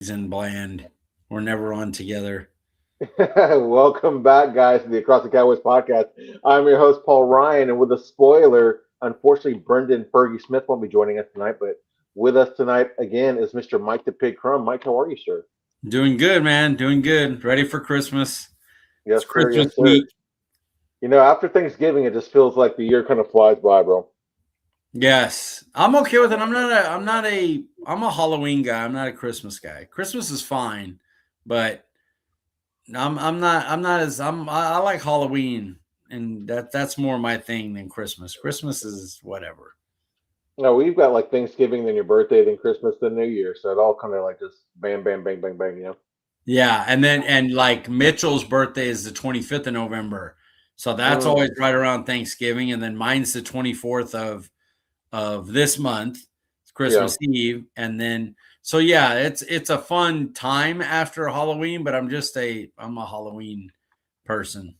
and bland. We're never on together. Welcome back, guys, to the Across the Cowboys podcast. I'm your host, Paul Ryan, and with a spoiler, unfortunately, Brendan Fergie Smith won't be joining us tonight, but with us tonight again is Mr. Mike the Pig Crumb. Mike, how are you, sir? Doing good, man. Doing good. Ready for Christmas. It's Yes, sir. Christmas Yes, sir. week. After Thanksgiving, it just feels like the year kind of flies by, bro. Yes, I'm okay with it. I'm a Halloween guy. I'm not a Christmas guy. Christmas is fine, but I'm not as I like Halloween, and that's more my thing than Christmas. Christmas is whatever. No, we've got like Thanksgiving, then your birthday, then Christmas, then New Year. So it all kind of like just bam, bam, bang, bang, bang. Yeah, and like Mitchell's birthday is the 25th of November. So that's always Mm, right around Thanksgiving, and then mine's the 24th of this month. It's yeah. Christmas Eve, and then so yeah, it's a fun time after Halloween, but I'm a Halloween person.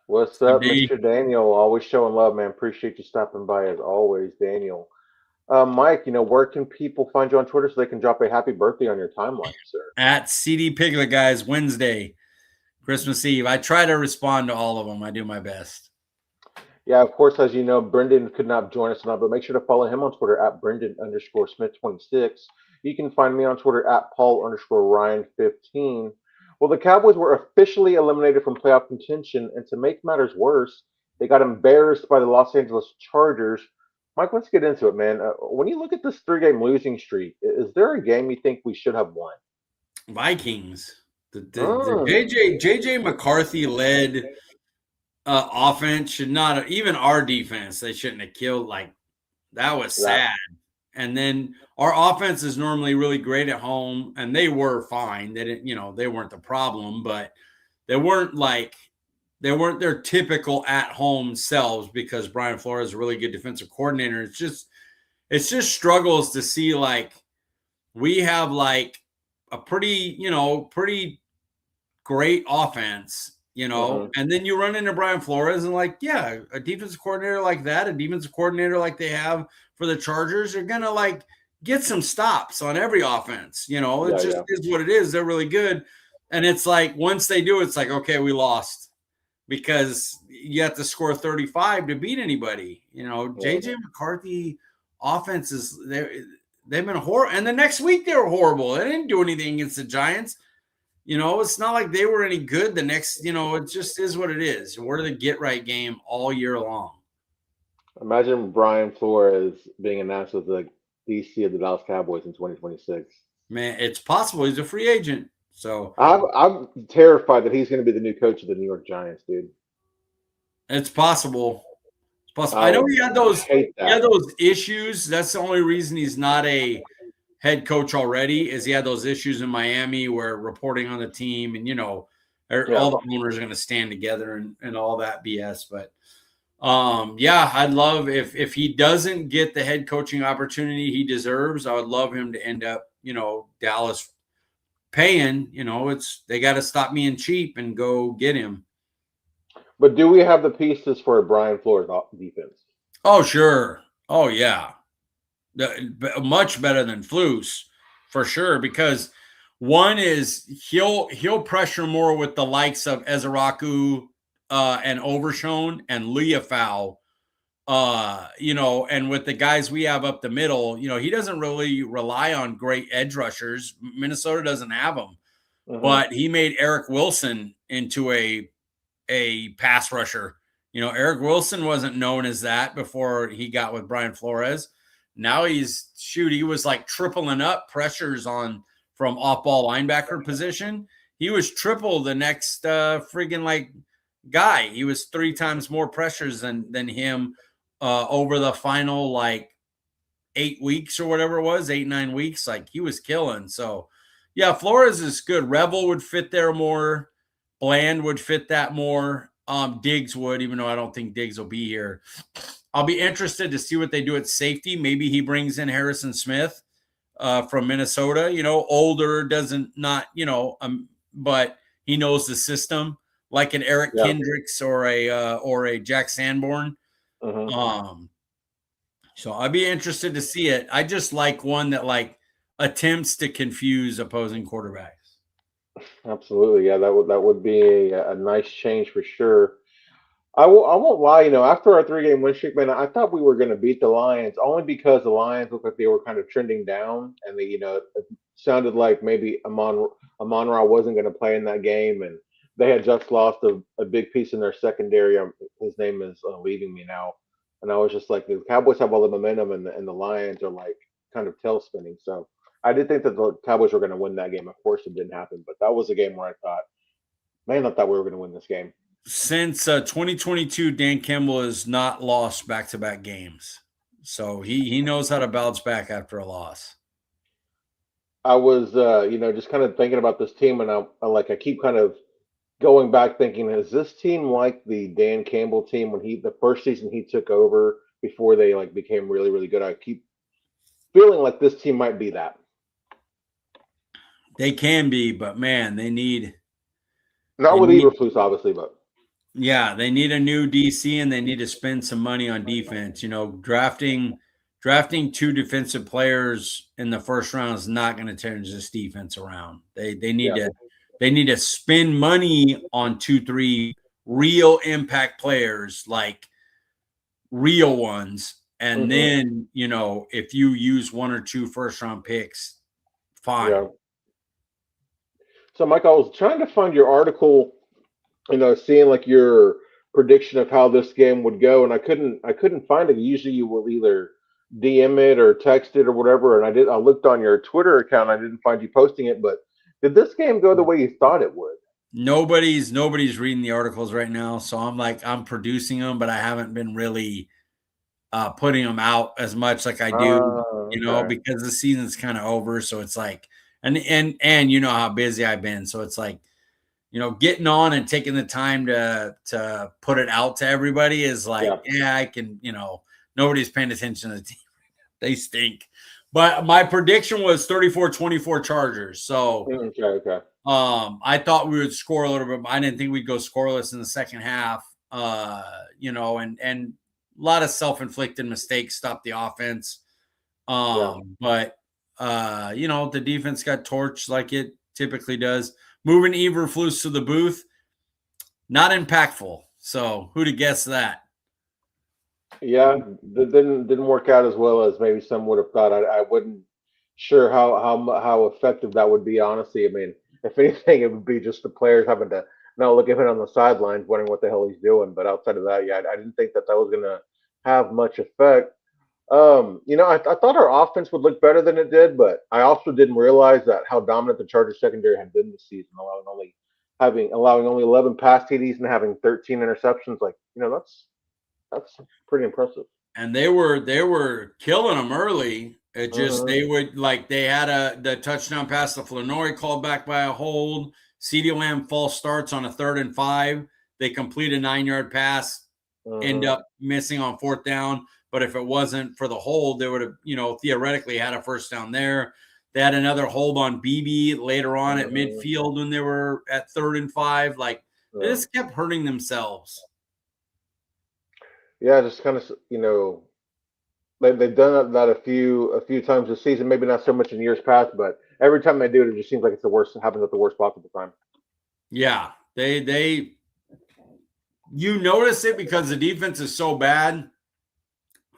What's So up, D, Mr. Daniel? Always showing love, man. Appreciate you stopping by as always, Daniel. Mike, where can people find you on Twitter so they can drop a happy birthday on your timeline, sir? at CD Piglet guys, Wednesday, Christmas Eve. I try to respond to all of them. I do my best. Yeah, of course, as you know, Brendan could not join us tonight, but make sure to follow him on Twitter at Brendan underscore Smith 26. You can find me on Twitter at Paul underscore Ryan 15. Well, the Cowboys were officially eliminated from playoff contention, and to make matters worse, they got embarrassed by the Los Angeles Chargers. Mike, let's get into it, man. When you look at this three-game losing streak, is there a game you think we should have won? Vikings. The Mm, JJ McCarthy led offense should not have, even our defense, they shouldn't have killed. Like, that was that, sad. And then our offense is normally really great at home, and they were fine. They didn't, they weren't the problem, but they weren't like they weren't their typical at home selves because Brian Flores is a really good defensive coordinator. It's just struggles to see like we have like a pretty great offense, hmm and then you run into Brian Flores and like, yeah, a defensive coordinator like that, a defensive coordinator like they have for the Chargers, are gonna like get some stops on every offense. It Yeah, just yeah, is what it is. They're really good. And it's like once they do, it's like, okay, we lost because you have to score 35 to beat anybody. JJ hmm McCarthy offenses they've been horrible. And the next week they were horrible. They didn't do anything against the Giants. It's not like they were any good the next, it just is what it is. We're the get right game all year long. Imagine Brian Flores being announced as the DC of the Dallas Cowboys in 2026. Man, it's possible he's a free agent. So I'm terrified that he's going to be the new coach of the New York Giants, dude. it's possible. It's possible. I I know would hate he had that. those issues. That's the only reason he's not a head coach already, is he had those issues in Miami where reporting on the team and Yeah, all the owners are going to stand together and all that BS. But yeah, I'd love if he doesn't get the head coaching opportunity he deserves. I would love him to end up, Dallas paying. It's they got to stop being cheap and go get him. but do we have the pieces for a Brian Flores defense? Oh sure. Oh yeah. Much better than Flus for sure, because one is he'll pressure more with the likes of Ezeraku and Overshone and Leafau, and with the guys we have up the middle, he doesn't really rely on great edge rushers. Minnesota doesn't have them, Hmm but he made Eric Wilson into a pass rusher. Eric Wilson wasn't known as that before he got with Brian Flores. Now he was like tripling up pressures on from off ball linebacker position. He was triple the next friggin' like guy. He was three times more pressures than him over the final like 8 weeks or whatever it was, 8-9 weeks. Like he was killing. So yeah, Flores is good. Revel would fit there more. Bland would fit that more. Diggs would, even though I don't think Diggs will be here. I'll be interested to see what they do at safety. Maybe he brings in Harrison Smith from Minnesota. Older, doesn't not, but he knows the system, like an Eric Yeah. Kendricks or a Jack Sanborn. hmm Um, so I'd be interested to see it. I just like one that like attempts to confuse opposing quarterbacks. Absolutely, yeah, that would be a nice change for sure. I won't lie, after our 3 game win streak, man, I thought we were going to beat the Lions only because the Lions looked like they were kind of trending down, and it sounded like maybe Amon-Ra wasn't going to play in that game, and they had just lost a big piece in their secondary. His name is leaving me now, and I was just like, the Cowboys have all the momentum, and the Lions are like kind of tail spinning. So I did think that the Cowboys were going to win that game. Of course, it didn't happen, but that was a game where I thought, man, I thought we were going to win this game. Since 2022, Dan Campbell has not lost back-to-back games. So he knows how to bounce back after a loss. I was, just kind of thinking about this team, and I keep kind of going back thinking, is this team like the Dan Campbell team when the first season he took over before they like became really, really good? I keep feeling like this team might be that. They can be, but man, they need not with Eberflus, obviously, but yeah, they need a new DC and they need to spend some money on defense. Drafting 2 defensive players in the first round is not going to turn this defense around. They need to spend money on 2-3 real impact players, like real ones. And then, if you use 1 or 2 first round picks, fine. Yeah. So, Mike, I was trying to find your article, seeing like your prediction of how this game would go, and I couldn't find it. Usually, you will either DM it or text it or whatever. And I looked on your Twitter account. I didn't find you posting it, but did this game go the way you thought it would? Nobody's reading the articles right now, so I'm producing them, but I haven't been really putting them out as much like I do, because the season's kind of over. So it's like, and you know how busy I've been, so it's like, getting on and taking the time to put it out to everybody is like, I can, nobody's paying attention to the team. They stink. But my prediction was 34-24 Chargers. So okay. I thought we would score a little bit. I didn't think we'd go scoreless in the second half. And a lot of self-inflicted mistakes stopped the offense. But the defense got torched like it typically does. Moving Eberflus to the booth, not impactful. So who'd have guessed that? Yeah, that didn't work out as well as maybe some would have thought. I wasn't sure how effective that would be. Honestly, I mean, if anything, it would be just the players having to now look at him on the sidelines, wondering what the hell he's doing. But outside of that, I didn't think that was going to have much effect. I thought our offense would look better than it did, but I also didn't realize that how dominant the Chargers secondary had been this season, allowing only 11 pass TDs and having 13 interceptions. Like, that's pretty impressive. And they were killing them early. It just they had the touchdown pass to Flournoy called back by a hold. CeeDee Lamb false starts on a 3rd and 5. They complete a 9-yard pass, end up missing on 4th down. But if it wasn't for the hold, they would have, theoretically had a first down there. They had another hold on BB later on at midfield when they were at 3rd and 5. Like, they just kept hurting themselves. Yeah, just kind of, they've done that a few times this season. Maybe not so much in years past, but every time they do it, it just seems like it's the worst. It happens at the worst possible time. Yeah, you notice it because the defense is so bad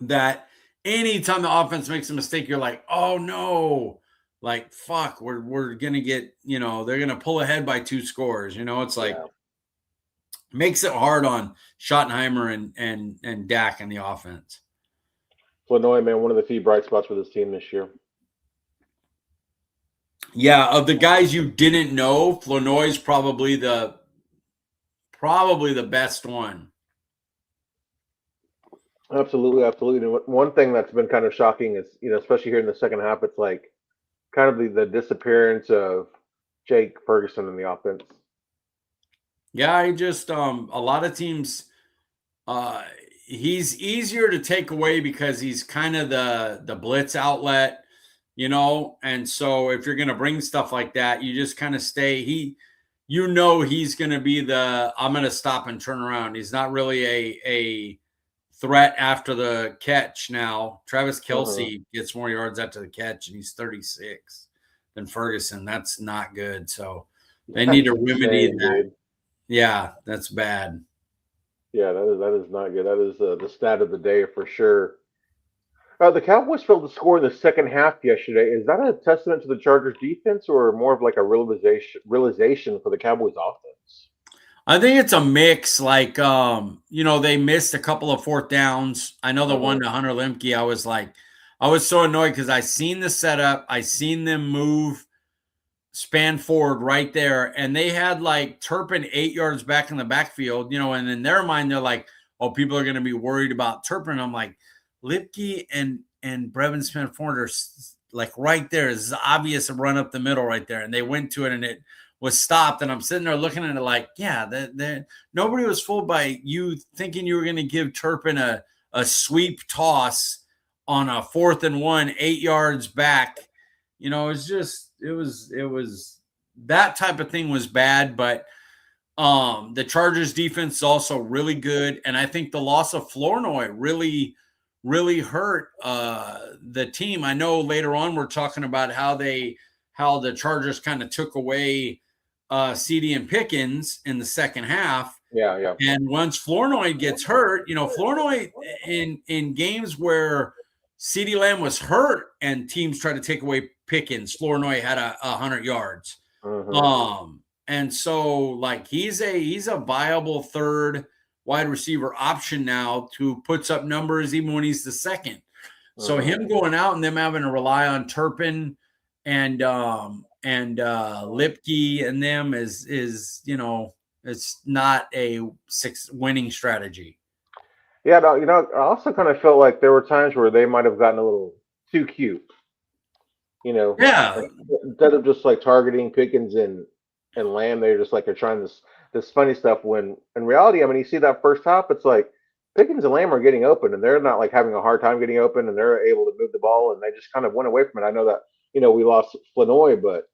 that anytime the offense makes a mistake, you're like, oh no, like fuck, we're gonna get, they're gonna pull ahead by 2 scores. It's like makes it hard on Schottenheimer and Dak in the offense. Flournoy, man, one of the few bright spots for this team this year. Yeah, of the guys you didn't know, Flournoy's probably the best one. Absolutely. And one thing that's been kind of shocking is, especially here in the second half, it's like kind of the disappearance of Jake Ferguson in the offense. Yeah, a lot of teams, he's easier to take away because he's kind of the blitz outlet, and so if you're going to bring stuff like that, you just kind of stay. He's going to be I'm going to stop and turn around. He's not really a threat after the catch now. Travis Uh-huh. Kelce gets more yards after the catch, and he's 36 than Ferguson. That's not good. So they need to remedy that. Dude. Yeah, that's bad. Yeah, that is not good. That is the stat of the day for sure. The Cowboys failed to score in the second half yesterday. Is that a testament to the Chargers defense, or more of like a realization for the Cowboys offense? I think it's a mix. Like, they missed a couple of fourth downs. I know the one to Hunter Lemke. I was so annoyed because I seen the setup. I seen them move span forward right there, and they had like Turpin 8 yards back in the backfield, and in their mind, they're like, oh, people are going to be worried about Turpin. I'm like, Lipke and Brevin Smith-Ford are like right there. It's obvious a run up the middle right there, and they went to it, and it was stopped. And I'm sitting there looking at it like, yeah, nobody was fooled by you thinking you were going to give Turpin a sweep toss on a 4th and 1, 8 yards back. It was that type of thing was bad, but the Chargers defense is also really good, and I think the loss of Flournoy really hurt the team. I know later on we're talking about how the Chargers kind of took away CD and Pickens in the second half. Yeah. And once Flournoy gets hurt, Flournoy in games where CeeDee Lamb was hurt and teams tried to take away Pickens, Flournoy had 100 yards. And so like he's a viable third wide receiver option now to puts up numbers even when he's the second. So him going out and them having to rely on Turpin and Lipke and them is it's not a winning strategy. Yeah, no, I also kind of felt like there were times where they might have gotten a little too cute. Yeah. Instead of just like targeting Pickens and Lamb, they're just like they're trying this funny stuff. When in reality, I mean, you see that first half, it's like Pickens and Lamb are getting open, and they're not like having a hard time getting open, and they're able to move the ball, and they just kind of went away from it. I know that we lost Flanoy, but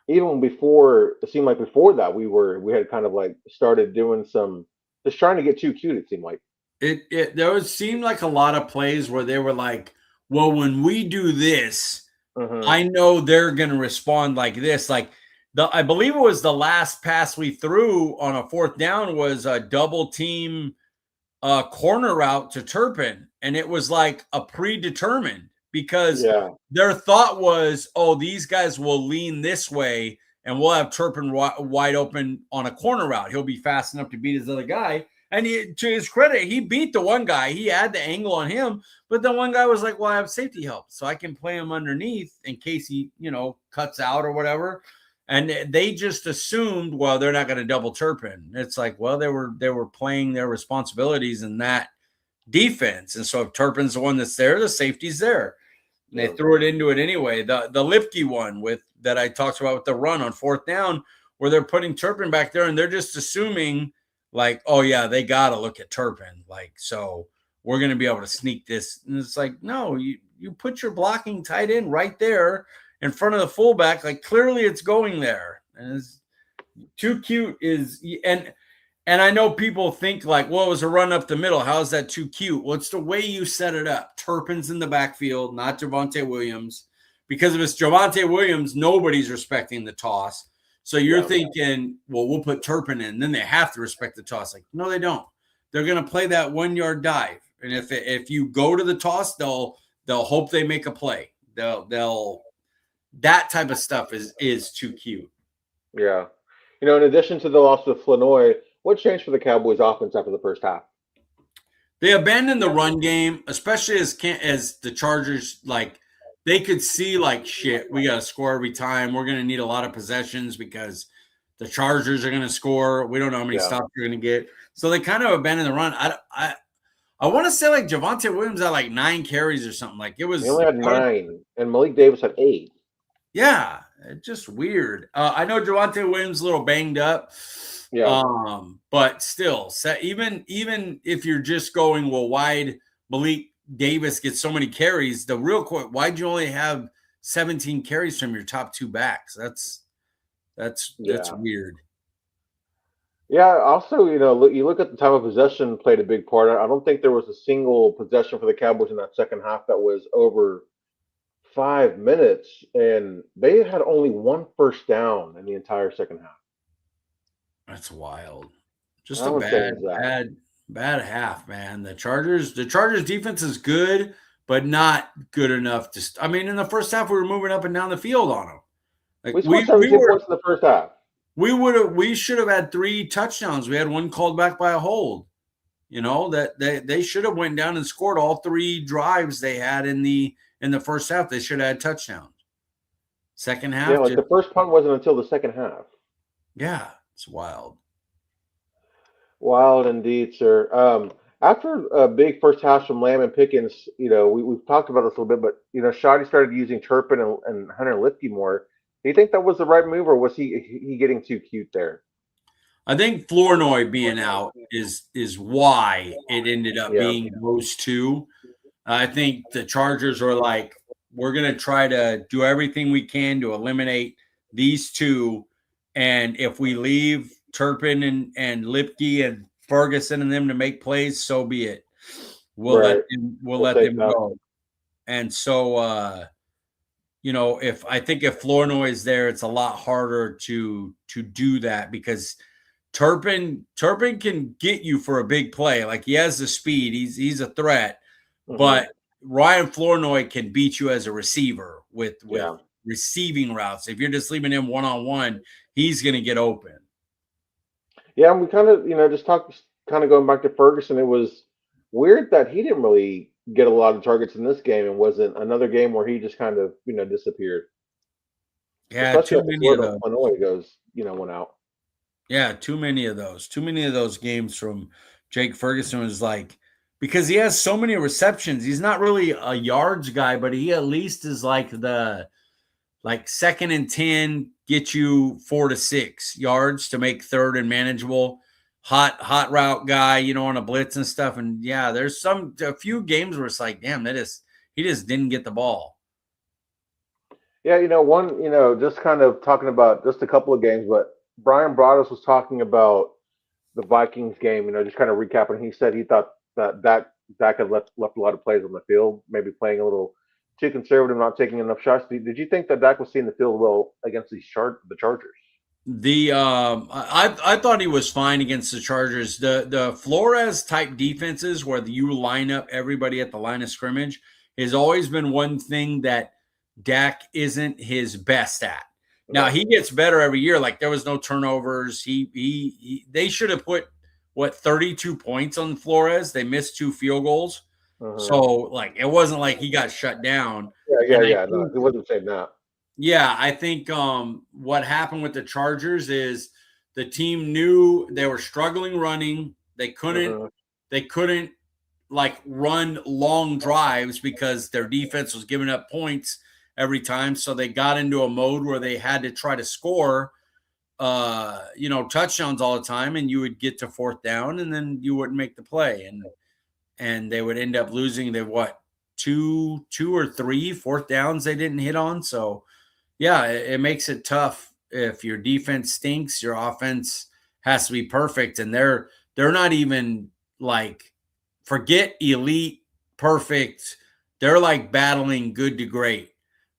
even before it seemed like before that we had kind of like started doing some just trying to get too cute. It seemed like. There seemed like a lot of plays where they were like, well, when we do this, I know they're going to respond like this. Like I believe it was the last pass we threw on a 4th down was a double team corner route to Turpin. And it was like a predetermined because their thought was, oh, these guys will lean this way and we'll have Turpin wide open on a corner route. He'll be fast enough to beat his other guy. And to his credit, he beat the one guy. He had the angle on him, but the one guy was like, well, I have safety help, so I can play him underneath in case he, cuts out or whatever. And they just assumed, well, they're not going to double Turpin. It's like, well, they were playing their responsibilities in that defense. And so if Turpin's the one that's there, the safety's there. And they threw it into it anyway. The Lipke one that I talked about with the run on 4th down, where they're putting Turpin back there and they're just assuming – like, oh, yeah, they got to look at Turpin. Like, so we're going to be able to sneak this. And it's like, no, you put your blocking tight end right there in front of the fullback. Like, clearly it's going there. And it's too cute and I know people think like, well, it was a run up the middle. How is that too cute? Well, it's the way you set it up. Turpin's in the backfield, not Javonte Williams. Because if it's Javonte Williams, nobody's respecting the toss. So you're thinking, well, we'll put Turpin in. Then they have to respect the toss. Like, no, they don't. They're going to play that 1 yard dive. And if you go to the toss, they'll hope they make a play. They'll that type of stuff is too cute. Yeah. In addition to the loss of Flanoy, what changed for the Cowboys offense after the first half? They abandoned the run game, especially as the Chargers, like, they could see like, shit, we got to score every time. We're going to need a lot of possessions because the Chargers are going to score. We don't know how many stops you're going to get. So they kind of abandoned the run. I want to say like Javonte Williams had like 9 carries or something. Like it was. He only had 9, and Malik Davis had 8. Yeah, it's just weird. I know Javonte Williams a little banged up. Yeah. But still, even if you're just going, well, why'd Malik Davis gets so many carries? The real quick, why'd you only have 17 carries from your top 2 backs? That's weird. Yeah. Also, you look at the time of possession played a big part. I don't think there was a single possession for the Cowboys in that second half that was over 5 minutes, and they had only one first down in the entire second half. That's wild. Just How a insane bad, is that? bad half, man. The Chargers defense is good, but not good enough to. I mean, in the first half, we were moving up and down the field on them. Like We scored we 17 were, points in the first half. we should have had 3 touchdowns. We had one called back by a hold. That they should have went down and scored all 3 drives they had in the first half. They should have had touchdowns. Second Yeah, half, like just the first punt wasn't until the second half. yeah, it's wild. Wild indeed, sir. After a big first half from Lamb and Pickens, we've talked about this a little bit, but Shoddy started using Turpin and Hunter Lipke more. Do you think that was the right move, or was he getting too cute there? I think Flournoy being out is why it ended up Yeah, being those two. I think the Chargers are like, we're going to try to do everything we can to eliminate these two. And if we leave Turpin and Lipke and Ferguson and them to make plays, so be it. We'll let right. them we'll We'll let take them that. go. And so if Flournoy is there, it's a lot harder to do that because Turpin can get you for a big play. Like he has the speed. He's a threat. Hmm. But Ryan Flournoy can beat you as a receiver with Yeah, receiving routes. If you're just leaving him one on one, he's going to get open. yeah. And we kind of, just kind of going back to Ferguson. It was weird that he didn't really get a lot of targets in this game, and wasn't another game where he just kind of, disappeared. Yeah, Especially too after many of those. Flournoy goes, went out. Yeah, too many of those. Too many of those games from Jake Ferguson was like because he has so many receptions. He's not really a yards guy, but he at least is like second and 10, get you 4 to 6 yards to make third and manageable. Hot route guy, on a blitz and stuff. And yeah, there's a few games where it's like, damn, he just didn't get the ball. Yeah, just kind of talking about just a couple of games, but Brian Broaddus was talking about the Vikings game, just kind of recapping. He said he thought that had left a lot of plays on the field, maybe playing a little too conservative, not taking enough shots. Did you think that Dak was seeing the field well against the Chargers? I thought he was fine against the Chargers. The Flores type defenses where you line up everybody at the line of scrimmage has always been one thing that Dak isn't his best at. Now Yeah. he gets better every year. Like there was no turnovers. They should have put 32 points on Flores. They missed 2 field goals. Hmm. So like it wasn't like he got shut down. Yeah, yeah, And I yeah. No, think he wasn't saying that. yeah, I think what happened with the Chargers is the team knew they were struggling running. Hmm. They couldn't like run long drives because their defense was giving up points every time. So they got into a mode where they had to try to score touchdowns all the time, and you would get to fourth down and then you wouldn't make the play. And they would end up losing the two or three fourth downs they didn't hit on. So yeah, it makes it tough if your defense stinks, your offense has to be perfect, and they're not even like forget elite perfect. They're like battling good to great.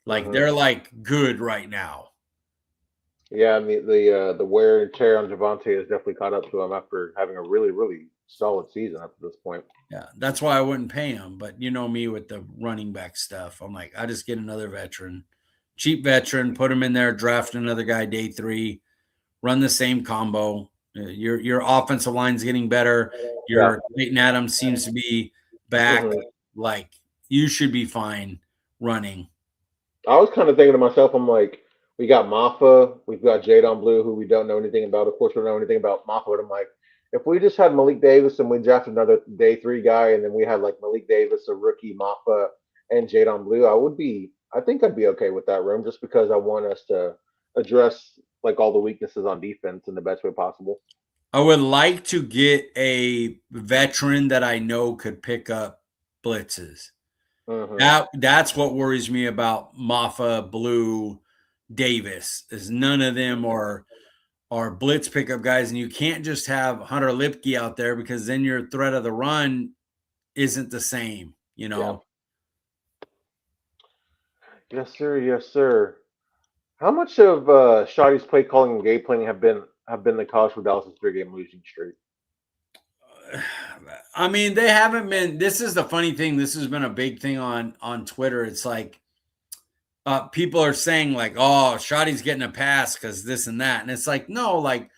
Like Hmm. they're like good right now. Yeah, I mean the wear and tear on Javante has definitely caught up to him after having a really, really solid season up to this point. Yeah, that's why I wouldn't pay him. But you know me with the running back stuff. I'm like, I just get another veteran, cheap veteran, put him in there, draft another guy day 3, run the same combo. Your offensive line's getting better. Yeah. Your Clayton Adams seems to be back. Hmm. Like you should be fine running. I was kind of thinking to myself, I'm like, we got Mafa, we've got Jadon Blue, who we don't know anything about. Of course, we don't know anything about Mafa, but I'm like, if we just had Malik Davis and we drafted another day 3 guy, and then we had like Malik Davis, a rookie, Mafa, and Jadon Blue, I think I'd be okay with that room just because I want us to address like all the weaknesses on defense in the best way possible. I would like to get a veteran that I know could pick up blitzes. Hmm. That's what worries me about Maffa, Blue, Davis, is none of them are blitz pickup guys, and you can't just have Hunter Lipke out there because then your threat of the run isn't the same, you Yeah. know. Yes, sir. Yes, sir. How much of Shoddy's play calling and game planning have been the cause for Dallas's 3-game losing streak? I mean, they haven't been. This is the funny thing. This has been a big thing on Twitter. It's like people are saying like, "Oh, Shoddy's getting a pass because this and that," and it's like, no, like,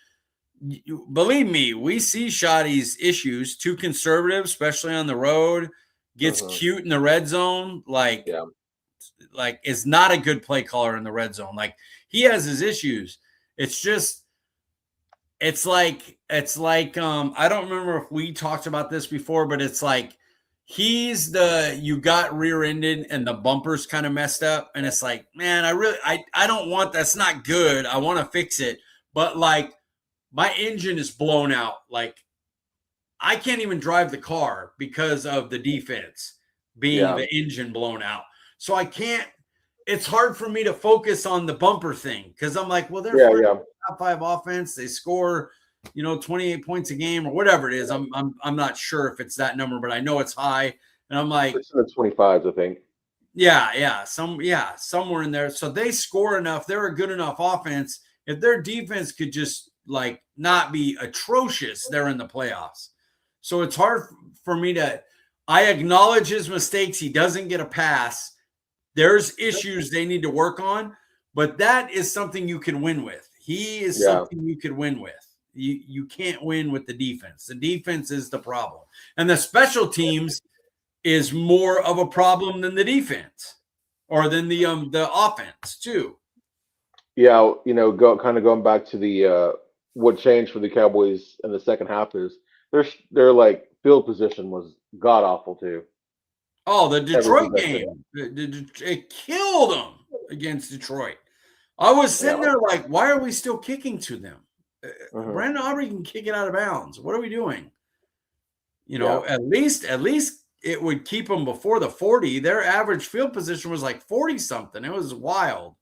believe me, we see Shoddy's issues. Too conservative, especially on the road. Gets Hmm. cute in the red zone. Yeah. Like is not a good play caller in the red zone. Like he has his issues. It's just it's like I don't remember if we talked about this before, but it's like he's the you got rear-ended and the bumpers kind of messed up, and it's like, man, I don't want that's not good. I want to fix it, but like my engine is blown out. Like I can't even drive the car because of the defense being Yeah. the engine blown out. So I can't. It's hard for me to focus on the bumper thing because I'm like, well, they're Yeah. first Yeah. top 5 offense. They score, 28 points a game or whatever it is. I'm not sure if it's that number, but I know it's high. And I'm like, It's in the 25s, I think. yeah, somewhere in there. So they score enough. They're a good enough offense. If their defense could just like not be atrocious, they're in the playoffs. So it's hard for me to. I acknowledge his mistakes. He doesn't get a pass. There's issues they need to work on, but that is something you can win with. He is Yeah. something you could win with. You can't win with the defense. The defense is the problem. And the special teams is more of a problem than the defense or than the offense too. Yeah. Going back to the what changed for the Cowboys in the second half is their like field position was god awful too. Oh, the Every Detroit possession. game. It killed them against Detroit. I was Yeah. sitting there like, why are we still kicking to them? Hmm. Brandon Aubrey can kick it out of bounds. What are we doing? Yeah. At least it would keep them before the 40. Their average field position was like 40 something. It was wild.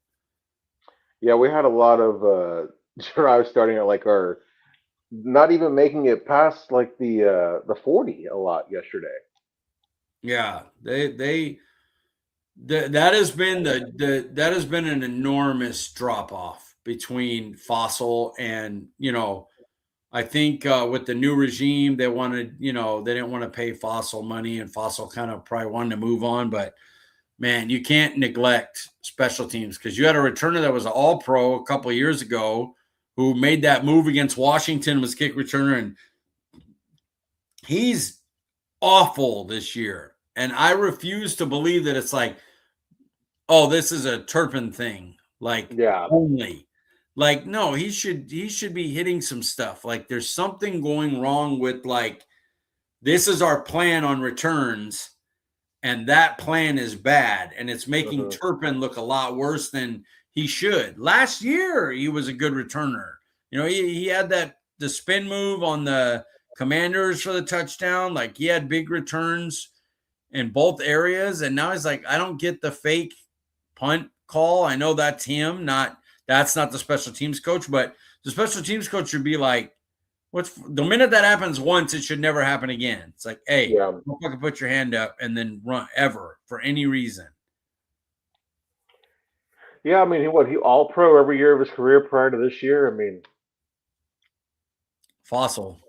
Yeah. We had a lot of drives starting at like our not even making it past like the 40 a lot yesterday. Yeah, that has been that has been an enormous drop off between Fossil and I think with the new regime they wanted they didn't want to pay Fossil money and Fossil kind of probably wanted to move on, but man, you can't neglect special teams because you had a returner that was an all pro a couple of years ago who made that move against Washington, was kick returner, and he's awful this year. And I refuse to believe that it's like, oh, this is a Turpin thing. Like Yeah. only. Like, no, he should be hitting some stuff. Like there's something going wrong with like this is our plan on returns, and that plan is bad. And it's making Hmm. Turpin look a lot worse than he should. Last year, he was a good returner. He had the spin move on the Commanders for the touchdown. Like he had big returns in both areas. And now he's like, I don't get the fake punt call. I know that's him, that's not the special teams coach, but the special teams coach should be like, what's the minute that happens once, it should never happen again. It's like, hey, Yeah. don't fucking put your hand up and then run ever for any reason. Yeah. I mean, he all pro every year of his career prior to this year. I mean, Fossil.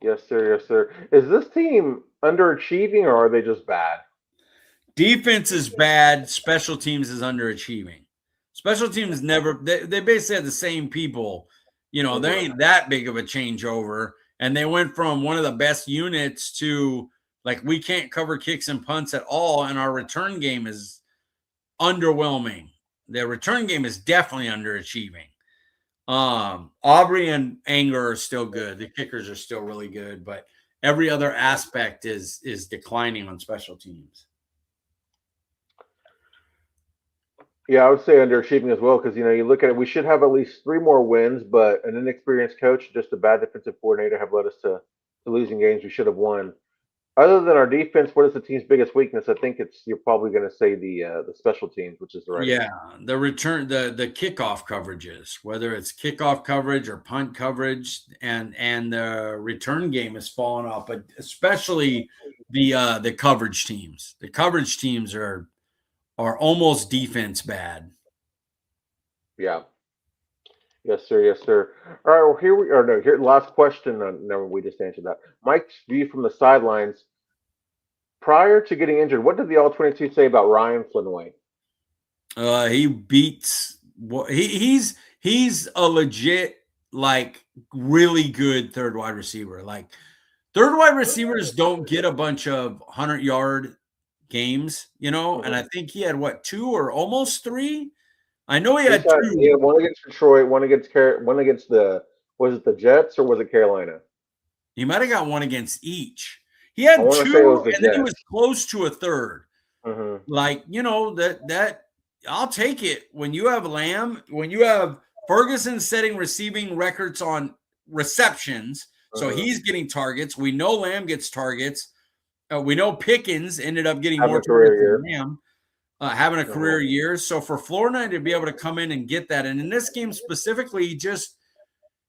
yes, sir. Yes, sir. Is this team underachieving or are they just bad? Defense is bad. Special teams is underachieving. Special teams never, they basically had the same people. There Hmm. ain't that big of a changeover. And they went from one of the best units to like, we can't cover kicks and punts at all. And our return game is underwhelming. The return game is definitely underachieving. Aubrey and Anger are still good. The kickers are still really good, but every other aspect is declining on special teams. Yeah, I would say underachieving as well because you look at it, we should have at least 3 more wins, but an inexperienced coach, just a bad defensive coordinator, have led us to losing games we should have won. Other than our defense, what is the team's biggest weakness? I think you're probably going to say the special teams, which is the right Yeah, answer. the return, the kickoff coverages, whether it's kickoff coverage or punt coverage, and the return game has fallen off, but especially the coverage teams. The coverage teams are almost defense bad. Yeah. Yes, sir. Yes, sir. All right. Well, here we are. No, here. Last question. No, we just answered that. Mike's view from the sidelines prior to getting injured. What did the All 22 say about Ryan Flinway? He beats what he's a legit, like, really good third wide receiver. Like, third wide receivers don't get a bunch of 100-yard games, and I think he had what, two or almost three? I know he He's had had he two. had one against Detroit, one against the was it the Jets or was it Carolina? He might have got one against each. He I had want to say it was two, the and then he was Jets. close to a third. Hmm. Like, that I'll take it when you have Lamb, when you have Ferguson setting receiving records on receptions, so Hmm. he's getting targets. We know Lamb gets targets. We know Pickens ended up getting Having more a career targets than year. Lamb, having a career Hmm. year. So for Florida to be able to come in and get that, and in this game specifically,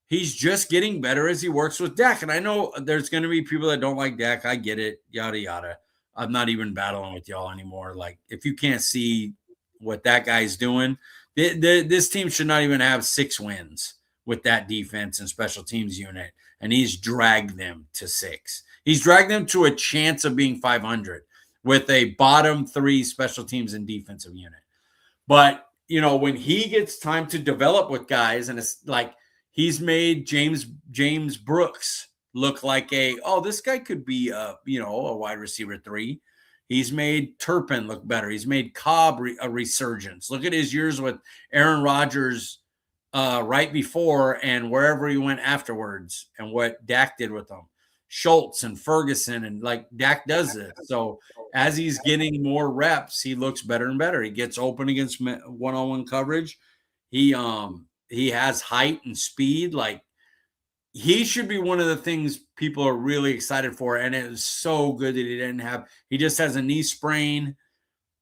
he's just getting better as he works with Dak. And I know there's going to be people that don't like Dak. I get it, yada, yada. I'm not even battling with y'all anymore. Like, if you can't see what that guy's doing, this team should not even have 6 wins with that defense and special teams unit. And he's dragged them to 6. He's dragged them to a chance of being 500 with a bottom 3 special teams and defensive unit. But, when he gets time to develop with guys, and it's like, he's made James Brooks look like this guy could be a wide receiver 3. He's made Turpin look better. He's made Cobb a resurgence. Look at his years with Aaron Rodgers right before and wherever he went afterwards, and what Dak did with them. Schultz and Ferguson, and like, Dak does this. So as he's getting more reps, he looks better and better. He gets open against one-on-one coverage. He has height and speed. Like, he should be one of the things people are really excited for. And it was so good that he just has a knee sprain,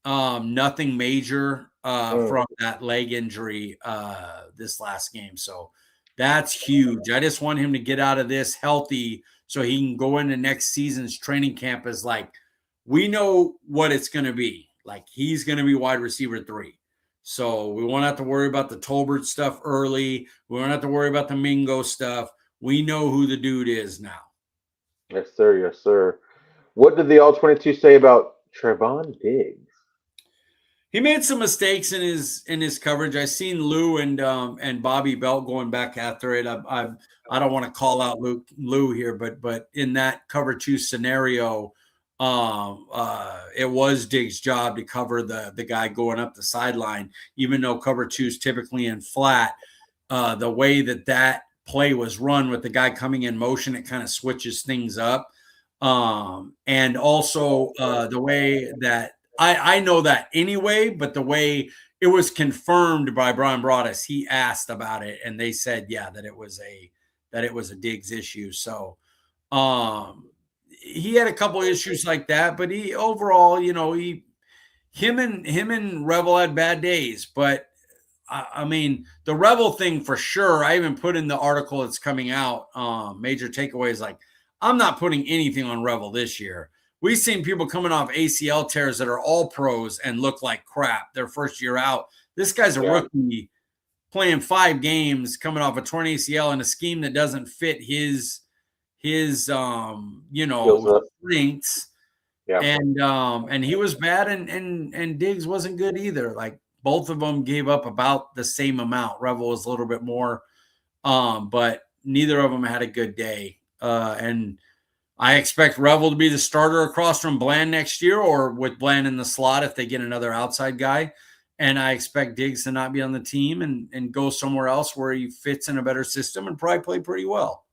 nothing major from that leg injury this last game. So that's huge. I just want him to get out of this healthy so he can go into next season's training camp as, like, we know what it's going to be. Like, he's going to be wide receiver 3. So we won't have to worry about the Tolbert stuff early. We won't have to worry about the Mingo stuff. We know who the dude is now. Yes, sir. Yes, sir. What did the All 22 say about Trevon Diggs? He made some mistakes in his coverage. I seen Lou and Bobby Belt going back after it. I don't want to call out Lou here, but in that cover 2 scenario, it was Diggs' job to cover the guy going up the sideline, even though cover 2 is typically in flat. The way that play was run with the guy coming in motion, it kind of switches things up. And also the way that I know that anyway, but the way it was confirmed by Brian Broaddus, he asked about it, and they said, yeah, that it was a Diggs issue. So he had a couple issues like that, but he overall, him and Revel had bad days. But I mean, the Revel thing for sure. I even put in the article that's coming out. Major takeaways, like, I'm not putting anything on Revel this year. We've seen people coming off ACL tears that are all pros and look like crap their first year out. This guy's a rookie playing 5 games, coming off a torn ACL in a scheme that doesn't fit his strengths. Yeah. And he was bad, and Diggs wasn't good either. Like, both of them gave up about the same amount. Revel was a little bit more, but neither of them had a good day. And I expect Revel to be the starter across from Bland next year, or with Bland in the slot if they get another outside guy. And I expect Diggs to not be on the team and go somewhere else where he fits in a better system and probably play pretty well.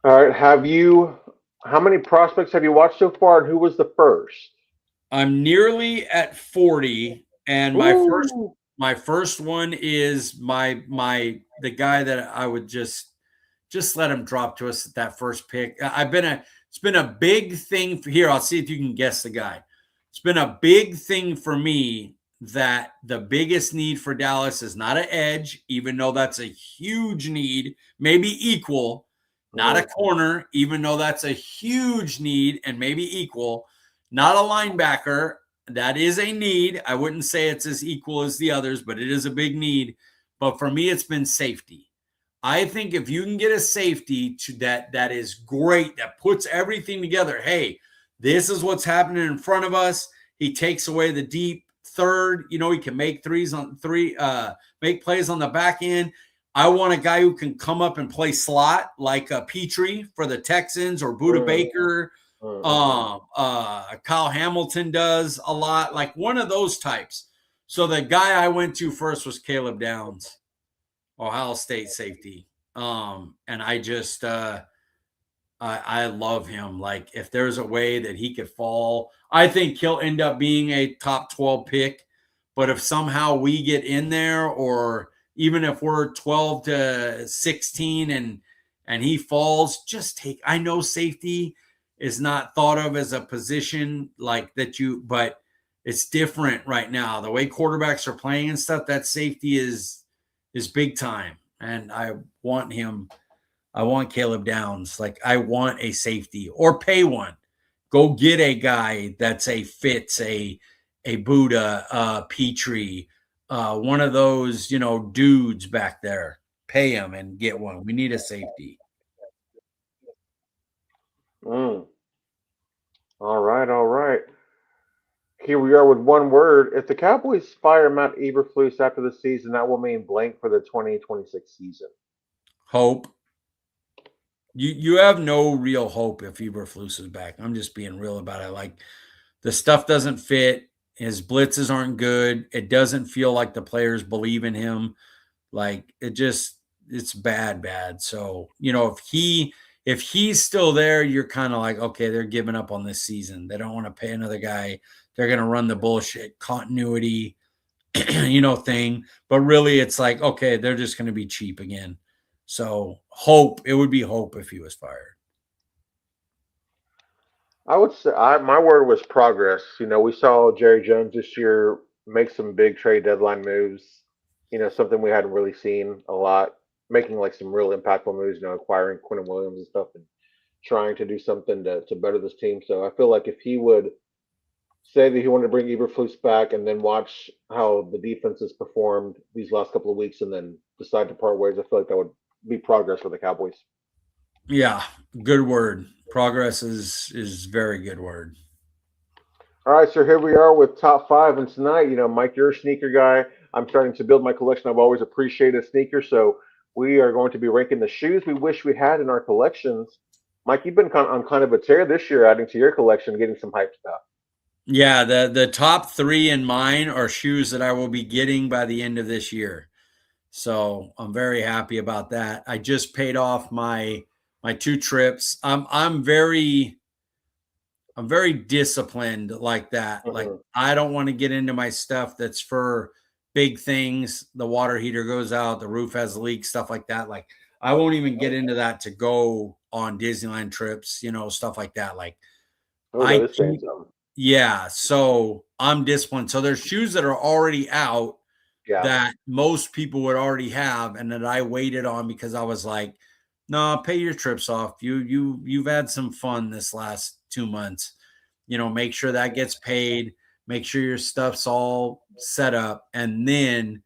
All right. How many prospects have you watched so far, and who was the first? I'm nearly at 40, and my first one is the guy that I would just just let him drop to us at that first pick. It's been a big thing for here. I'll see if you can guess the guy. It's been a big thing for me that the biggest need for Dallas is not an edge, even though that's a huge need, maybe equal, not a corner, even though that's a huge need and maybe equal, not a linebacker. That is a need. I wouldn't say it's as equal as the others, but it is a big need. But for me, it's been safety. I think if you can get a safety that is great, that puts everything together. Hey, this is what's happening in front of us. He takes away the deep third. He can make plays on the back end. I want a guy who can come up and play slot like Petrie for the Texans or Buda Baker. Kyle Hamilton does a lot, like one of those types. So the guy I went to first was Caleb Downs, Ohio State safety. And I just I love him. Like if there's a way that he could fall, I think he'll end up being a top 12 pick. But if somehow we get in there, or even if we're 12 to 16 and he falls, I know safety is not thought of as a position like that but it's different right now. The way quarterbacks are playing and stuff, that safety is big time. And I want him. I want Caleb Downs. Like I want a safety or pay one. Go get a guy that's a Fitz, a Buddha, Petrie, one of those, dudes back there. Pay him and get one. We need a safety. All right. Here we are with one word. If the Cowboys fire Matt Eberflus after the season, that will mean blank for the 2026 season. Hope. You have no real hope if Eberflus is back. I'm just being real about it. Like the stuff doesn't fit. His blitzes aren't good. It doesn't feel like the players believe in him. Like it's bad. So, if he's still there, you're kind of like, okay, they're giving up on this season. They don't want to pay another guy. They're going to run the bullshit continuity, thing. But really it's like, okay, they're just going to be cheap again. So it would be hope if he was fired. I would say my word was progress. We saw Jerry Jones this year make some big trade deadline moves. Something we hadn't really seen a lot, making like some real impactful moves. Acquiring Quinn Williams and stuff, and trying to do something to better this team. So I feel like if he would say that he wanted to bring Eberflus back and then watch how the defense has performed these last couple of weeks and then decide to part ways, I feel like that would be progress for the Cowboys. Yeah, good word. Progress is very good word. All right, so here we are with top 5, and tonight, Mike, you're a sneaker guy. I'm starting to build my collection. I've always appreciated sneakers, so we are going to be ranking the shoes we wish we had in our collections. Mike, you've been on kind of a tear this year, adding to your collection, getting some hype stuff. Yeah, the top 3 in mine are shoes that I will be getting by the end of this year. So I'm very happy about that. I just paid off my 2 trips. I'm very disciplined like that. Mm-hmm. Like I don't want to get into my stuff that's for big things. The water heater goes out, the roof has leaks, stuff like that. Like I won't even get into that to go on Disneyland trips, stuff like that. Like yeah, so I'm disciplined. So there's shoes that are already out that most people would already have, and that I waited on because I was like, no, pay your trips off. You've had some fun this last 2 months. Make sure that gets paid. Make sure your stuff's all set up, and then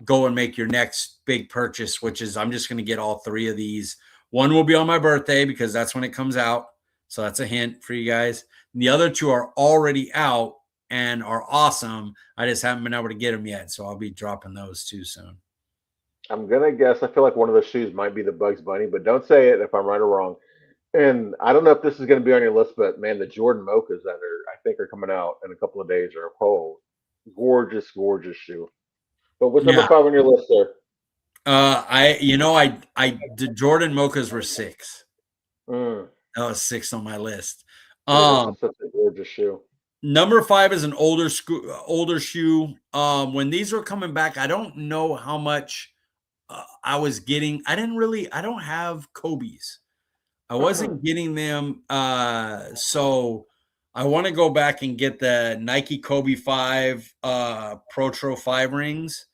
go and make your next big purchase, which is I'm just going to get all 3 of these. One will be on my birthday because that's when it comes out. So that's a hint for you guys. And the other 2 are already out and are awesome. I just haven't been able to get them yet. So I'll be dropping those too soon. I'm going to guess. I feel like one of those shoes might be the Bugs Bunny, but don't say it if I'm right or wrong. And I don't know if this is going to be on your list, but man, the Jordan Mochas that I think are coming out in a couple of days are a gorgeous shoe. But what's number 5 on your list, sir? The Jordan Mochas were 6. That was 6 on my list. That's such a gorgeous shoe. Number 5 is an older shoe. When these were coming back, I don't know how much I was getting. I don't have Kobe's. I wasn't getting them. So I want to go back and get the Nike Kobe 5 Protro 5 rings.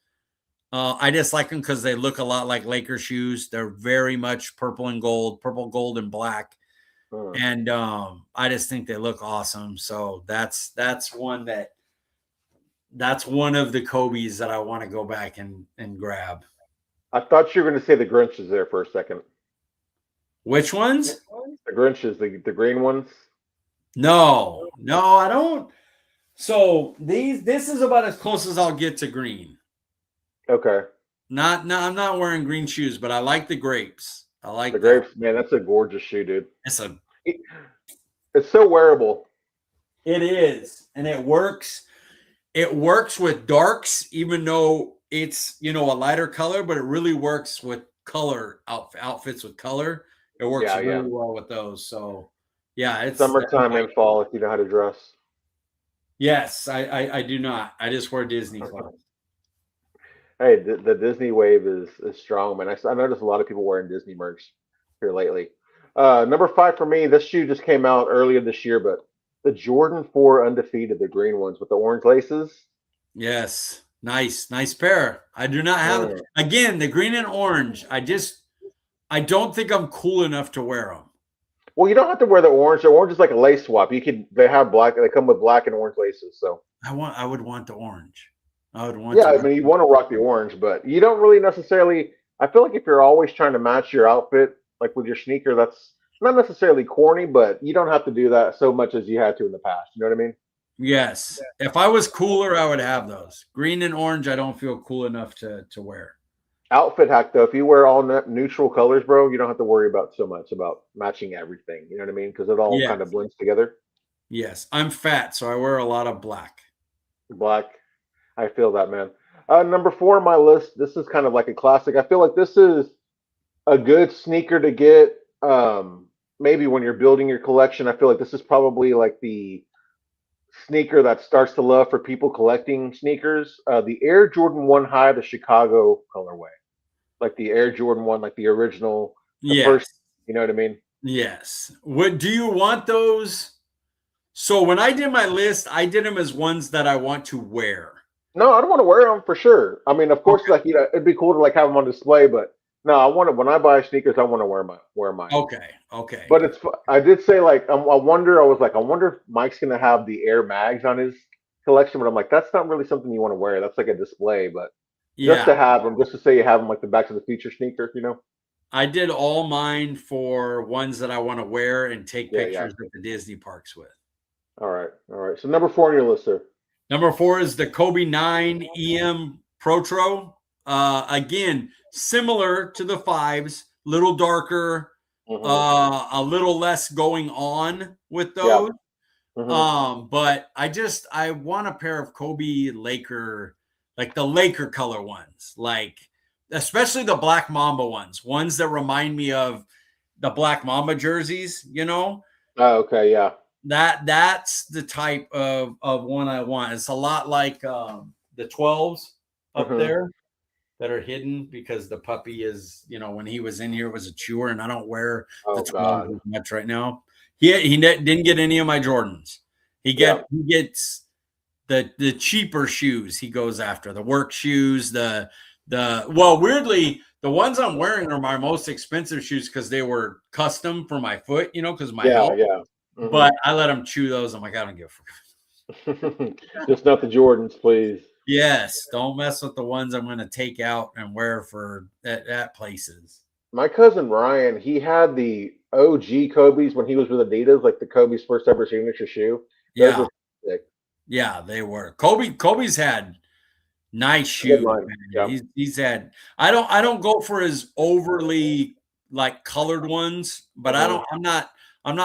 I just like them because they look a lot like Laker shoes. They're very much purple, gold, and black. And I just think they look awesome. So that's one of the Kobe's that I want to go back and grab. I thought you were going to say the Grinches there for a second. Which ones? The Grinches, the green ones. No, I don't. So this is about as close as I'll get to green. Okay. I'm not wearing green shoes, but I like the grapes. I like the grapes. Man, that's a gorgeous shoe, dude. It's so wearable. It is, and it works. It works with darks, even though it's a lighter color, but it really works with color outfits with color. It works really well with those. So yeah, it's summertime and fall if you know how to dress. Yes, I do not. I just wear Disney clothes. Hey, the Disney wave is strong, man. I noticed a lot of people wearing Disney merch here lately. Number 5 for me, this shoe just came out earlier this year, but the Jordan 4 Undefeated, the green ones with the orange laces. Yes, nice pair. I do not have again the green and orange. I don't think I'm cool enough to wear them. Well, you don't have to wear the orange. The orange is like a lace swap. They have black. They come with black and orange laces. So I would want the orange. I would want. Yeah, I mean, you want to rock the orange, but you don't really necessarily. I feel like if you're always trying to match your outfit, like with your sneaker, that's not necessarily corny, but you don't have to do that so much as you had to in the past. You know what I mean? Yes. If I was cooler, I would have those. Green and orange, I don't feel cool enough to wear. Outfit hack though, if you wear all neutral colors, bro, you don't have to worry about so much about matching everything. You know what I mean? Because it all kind of blends together. Yes, I'm fat, so I wear a lot of black. Black, I feel that, man. Number 4 on my list. This is kind of like a classic. I feel like this is a good sneaker to get. Maybe when you're building your collection, I feel like this is probably like the sneaker that starts the love for people collecting sneakers. The Air Jordan 1 High, the Chicago colorway, like the Air Jordan 1, like the original, the first. You know what I mean? Yes. What do you want those? So when I did my list, I did them as ones that I want to wear. No, I don't want to wear them for sure. I mean, of course, like it'd be cool to like have them on display, but no, I want to. When I buy sneakers, I want to wear mine. Okay. But I did say like I wonder. I was like, I wonder if Mike's gonna have the Air Mags on his collection, but I'm like, that's not really something you want to wear. That's like a display, but just to have them, just to say you have them, like the Back to the Future sneaker, you know. I did all mine for ones that I want to wear and take pictures at the Disney parks with. All right. So number 4 on your list, sir. Number 4 is the Kobe 9 EM Protro. Again, similar to the 5s, little darker, a little less going on with those. But I want a pair of Kobe Laker, like the Laker color ones, like especially the Black Mamba ones that remind me of the Black Mamba jerseys, you know? Oh, okay, yeah. That's the type of one I want. It's a lot like the 12s up there that are hidden because the puppy is, when he was in here was a chewer, and I don't wear the 12s much right now. He didn't get any of my Jordans. He gets the cheaper shoes. He goes after the work shoes. Weirdly, the ones I'm wearing are my most expensive shoes because they were custom for my foot. Because my health. Yeah. But I let him chew those. I'm like, I don't give a fuck. Just not the Jordans, please. Yes, don't mess with the ones I'm going to take out and wear for at places. My cousin Ryan, he had the OG Kobe's when he was with Adidas, like the Kobe's first ever signature shoe. Those were sick. Yeah, they were. Kobe's had nice shoes. He's had. I don't go for his overly like colored ones, but I'm not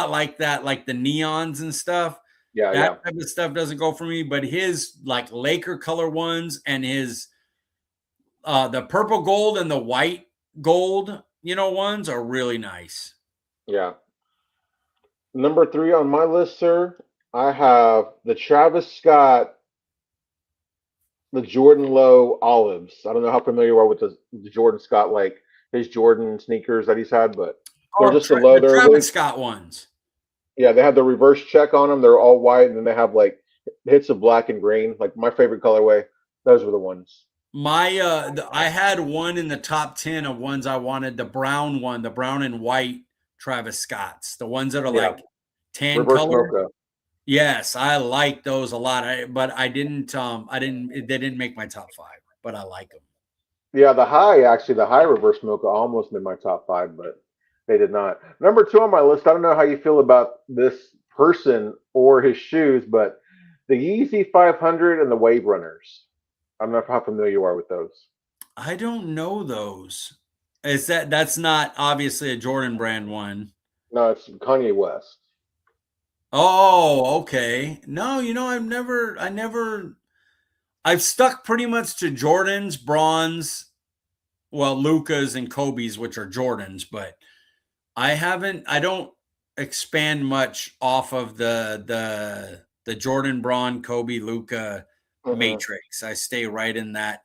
like that, like the neons and stuff. That type of stuff doesn't go for me. But his like Laker color ones and his the purple gold and the white gold, ones are really nice. Yeah. Number 3 on my list, sir, I have the Travis Scott the Jordan Low olives. I don't know how familiar you are with the Jordan Scott, like his Jordan sneakers that he's had, but they're Oh, just the low. the They're Travis really, Scott ones. yeah, they have the reverse check on them. They're all white, and then they have like hits of black and green. Like my favorite colorway. Those were the ones. I had one in the top 10 of ones I wanted, the brown one, the brown and white Travis Scotts, the ones that are Yeah, like tan reverse color. mocha. Yes, I like those a lot. But they didn't make my top 5, but I like them. Yeah, the high reverse mocha almost made my top five, but they did not. Number two on my list. I don't know how you feel about this person or his shoes, but the Yeezy 500 and the Wave Runners. I'm not how familiar you are with those. I don't know those. That's not obviously a Jordan brand one. No, it's Kanye West. Oh, okay. No, I've stuck pretty much to Jordans, bronze, well, Luca's and Kobe's, which are Jordans, but I don't expand much off of the Jordan, Braun, Kobe, Luca Hmm. matrix. I stay right in that.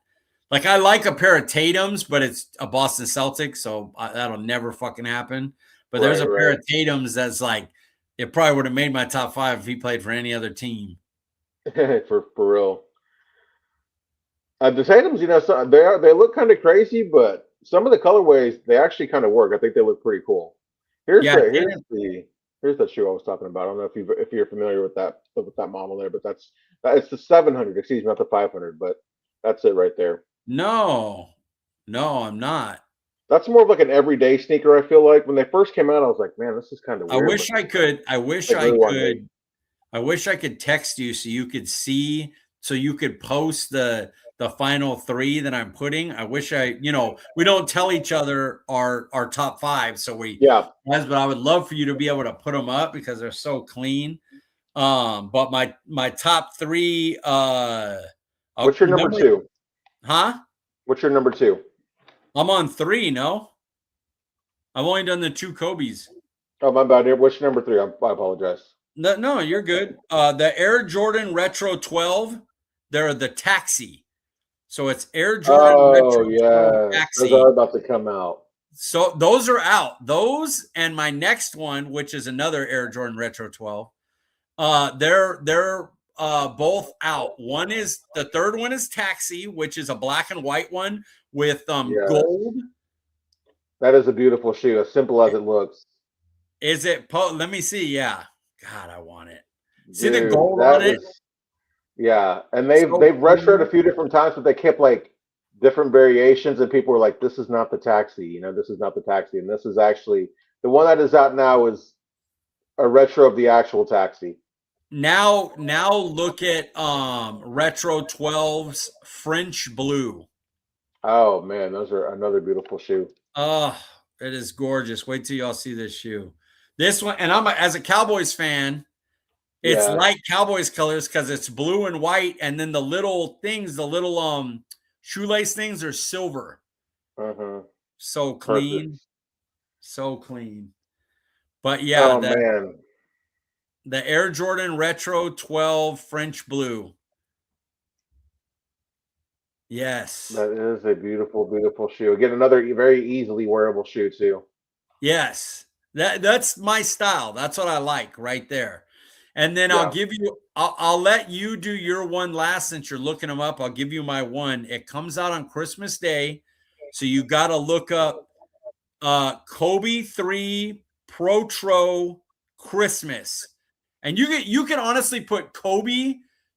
Like I like a pair of Tatum's, but it's a Boston Celtics, so that'll never fucking happen. But there's Right, a pair right. of Tatum's that's like it probably would have made my top 5 if he played for any other team. For real. The Tatum's, so they look kind of crazy, but some of the colorways they actually kind of work. I think they look pretty cool. Here's Yeah, the here's Tatum. the here's the shoe I was talking about. I don't know if you're familiar with that model there, but it's the 700. Excuse me, not the 500, but that's it right there. No, no, I'm not. That's more of like an everyday sneaker. I feel like when they first came out, I was like, man, this is kind of I weird, but wish I could. I wish like I really well made. could. I wish I could text you so you could see, so you could post the final 3 that I'm putting. I wish we don't tell each other our top 5, so Yeah. but I would love for you to be able to put them up because they're so clean. But my top 3, What's your number number, two? huh? What's your number two? I'm on 3. No, I've only done the 2 Kobe's. Oh, my bad. What's your number three? I apologize. No, no, you're good. The Air Jordan Retro 12, they're the taxi. So it's Air Jordan Oh Retro 12 yes, those are taxi. about to come out. So those are out. Those and my next one, which is another Air Jordan Retro 12, they're both out. The third one is Taxi, which is a black and white one with Yes, gold. that is a beautiful shoe, as simple as it looks. Is it let me see. Yeah. God, I want it. See the Dude, gold on that it? is yeah. And So they've retroed clean. a few different times, but they kept like different variations, and people were like, "This is not the taxi," this is not the taxi, and this is actually the one that is out now is a retro of the actual taxi. Now look at Retro 12's French Blue. Oh man, those are another beautiful shoe. Oh, it is gorgeous. Wait till y'all see this shoe. This one, and as a Cowboys fan, it's Yeah. like Cowboys colors because it's blue and white, and then the little things, the little shoelace things are silver. Hmm. So Perfect. clean, so clean. But yeah, Oh man, the Air Jordan Retro 12 French Blue. Yes. that is a beautiful, beautiful shoe. Again, another very easily wearable shoe too. Yes. That's my style. That's what I like right there. And then Yeah. I'll let you do your one last since you're looking them up. I'll give you my one. It comes out on Christmas Day. So you got to look up Kobe 3 Protro Christmas. And you can honestly put Kobe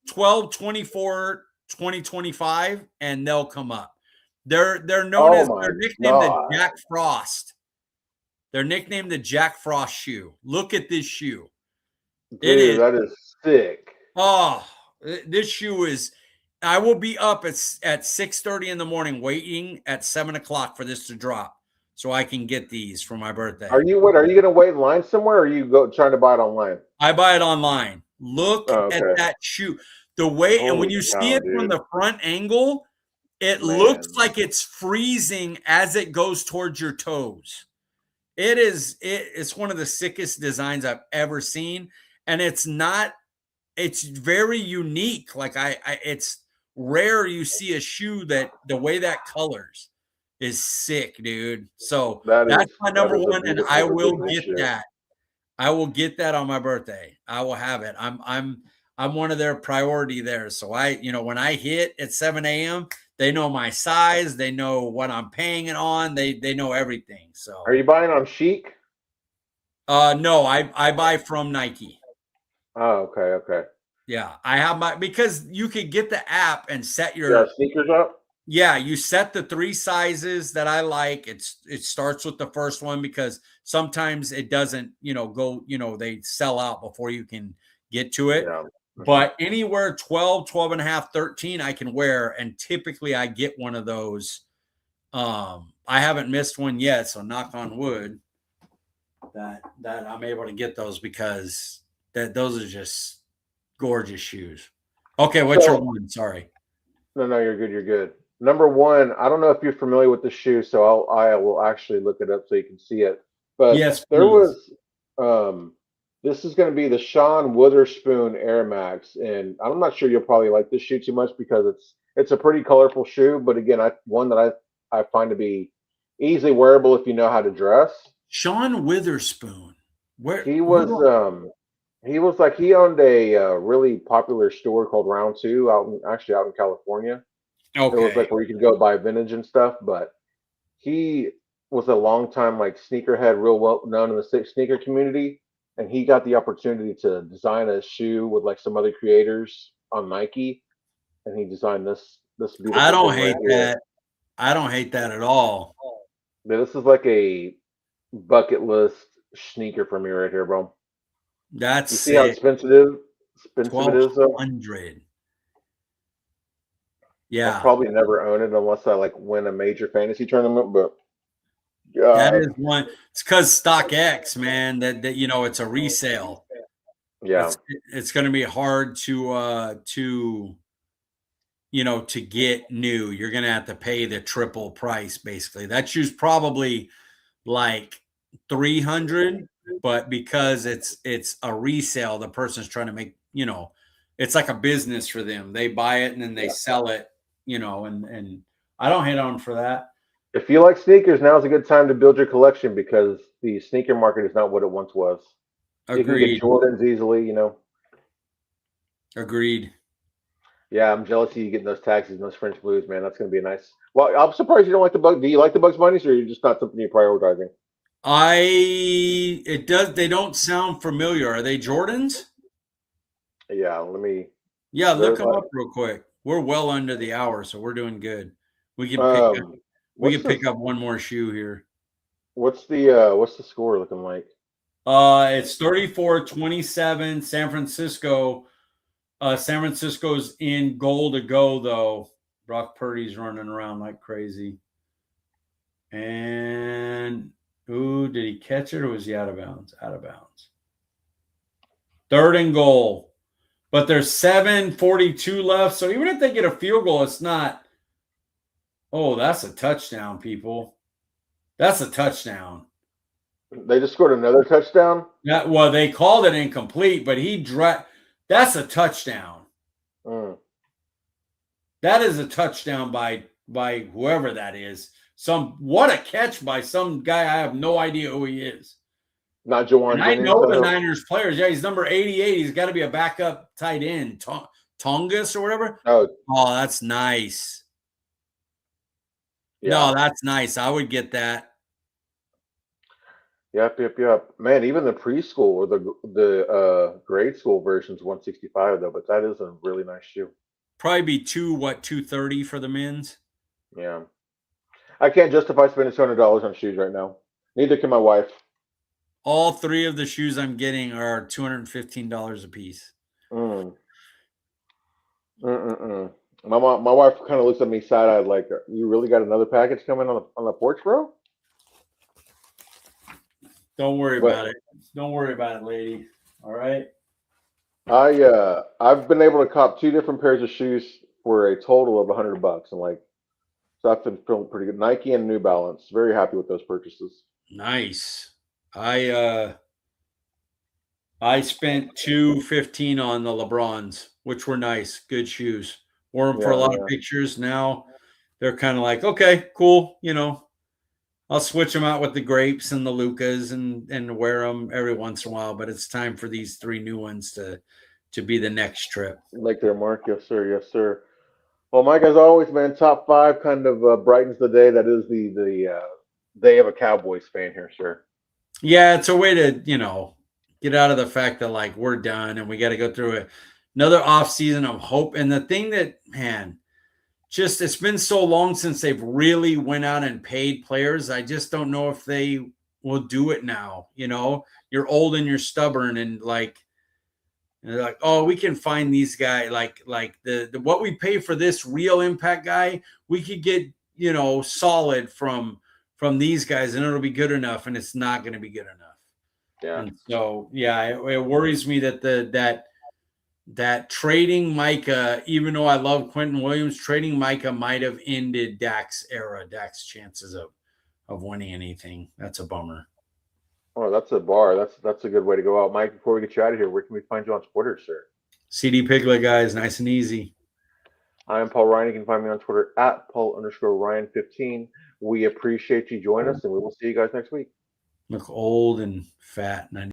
12/24 2025 and they'll come up. Oh my They're nicknamed the god, Jack Frost. They're nicknamed the Jack Frost shoe. Look at this shoe. It dude, is, that is sick. oh, this shoe is, I will be up at 6:30 in the morning waiting at 7 o'clock for this to drop so I can get these for my birthday. Are you gonna wait in line somewhere, or are you go trying to buy it online? I buy it online. Look Oh, at okay. that shoe. The way, and when Holy you see cow, it from dude. the front angle, it looks Man. like it's freezing as it goes towards your toes. It's one of the sickest designs I've ever seen. And it's very unique. Like it's rare you see a shoe that the way that colors is sick, dude. So that's my that number is a one, and I beautiful will original get shoe. that. I will get that on my birthday. I will have it. I'm one of their priority there. So when I hit at 7 a.m., they know my size, they know what I'm paying it on, they know everything. So Are you buying on Chic? no, I buy from Nike. Oh, okay. Yeah, I have because you could get the app and set Yeah, your sneakers up. yeah, you set the 3 sizes that I like. It starts with the first one because sometimes it doesn't, go, they sell out before you can get to it. Yeah. But anywhere 12, 12 and a half, 13 I can wear, and typically I get one of those. I haven't missed one yet, so knock on wood that I'm able to get those because those are just gorgeous shoes. Okay, what's your one? Sorry. No, you're good. You're good. Number one, I don't know if you're familiar with the shoe, so I will actually look it up so you can see it. But Yes, there please. was, this is going to be the Sean Witherspoon Air Max, and I'm not sure you'll probably like this shoe too much because it's a pretty colorful shoe, but again, one that I find to be easily wearable if you know how to dress. Sean Witherspoon. Where He who was he was like he owned a really popular store called Round Two actually out in California. It was Okay. like where you could go buy vintage and stuff, but he was a long time like sneakerhead, real well known in the sneaker community, and he got the opportunity to design a shoe with like some other creators on Nike, and he designed this I beautiful don't thing right hate here. that. I don't hate that at all. Yeah, this is like a bucket list sneaker for me right here, bro. That's You see how sick. expensive it is though? 1200. I'll Yeah. probably never own it unless I like win a major fantasy tournament, but That is God, one. It's because StockX, man, that it's a resale. yeah. It's going to be hard to get new. You're going to have to pay the triple price basically. That shoe's probably like 300, but because it's a resale, the person's trying to make, it's like a business for them. They buy it and then they sell it, and I don't hate on for that. If you like sneakers, now's a good time to build your collection because the sneaker market is not what it once was. You can get Agreed. Jordans easily. Agreed. Yeah, I'm jealous of you getting those taxis and those French blues, man. That's going to be a nice. Well, I'm surprised you don't like the bug. Do you like the Bugs Bunnies, or are you just not something you're prioritizing? They don't sound familiar. Are they Jordans? Yeah, let me. Yeah, They're look them like, up real quick. We're well under the hour, so we're doing good. We can pick up we what's can pick this? up one more shoe here. What's the score looking like? It's 34-27 San Francisco. San Francisco's in goal to go though. Brock Purdy's running around like crazy. And did he catch it or was he out of bounds? Out of bounds. 3rd and goal. But there's 7:42 left. So even if they get a field goal, it's not. Oh, that's a touchdown, people. That's a touchdown. They just scored another touchdown. Yeah, well, they called it incomplete, but that's a touchdown. Mm. That is a touchdown by whoever that is. What a catch by some guy. I have no idea who he is. Not Jawan And I Jennings. know the Niners players. Yeah, he's number 88. He's got to be a backup tight end. Tongus or whatever. Oh, That's nice. yeah. No, that's nice. I would get that. Yep. Man, even the preschool or the grade school version's 165 though, but that is a really nice shoe. Probably be 230 for the men's. Yeah. I can't justify spending $200 on shoes right now. Neither can my wife. All 3 of the shoes I'm getting are $215 a piece. Mm. Mm-mm-mm. My wife kind of looks at me side-eyed like, you really got another package coming on the porch, bro? Don't worry about it. Don't worry about it, lady. All right. I've been able to cop 2 different pairs of shoes for a total of $100, and so I've been feeling pretty good. Nike and New Balance. Very happy with those purchases. Nice. I spent $215 on the LeBrons, which were nice, good shoes. wore them for a lot of pictures. Now they're kind of like, okay, cool. I'll switch them out with the grapes and the Lucas and wear them every once in a while. But it's time for these 3 new ones to be the next trip. Like their mark, yes sir, yes sir. Well, Mike, as always, man, top 5 kind of brightens the day. That is the day of a Cowboys fan here, sir. Yeah, it's a way to get out of the fact that like we're done and we got to go through another off season of hope. And the thing that, man, just it's been so long since they've really went out and paid players. I just don't know if they will do it now. You're old and you're stubborn and like they're like, oh, we can find these guys like the what we pay for this real impact guy, we could get solid from these guys and it'll be good enough, and it's not going to be good enough. Yeah. And so it worries me that that trading Micah, even though I love Quentin Williams, trading Micah might have ended Dak's chances of winning anything. That's a bummer. Oh, that's a bar. That's a good way to go out. Mike, before we get you out of here, where can we find you on Twitter, sir? CD Piglet, guys, nice and easy. I'm Paul Ryan. You can find me on Twitter at Paul_Ryan15. We appreciate you joining us, and we will see you guys next week. Look old and fat.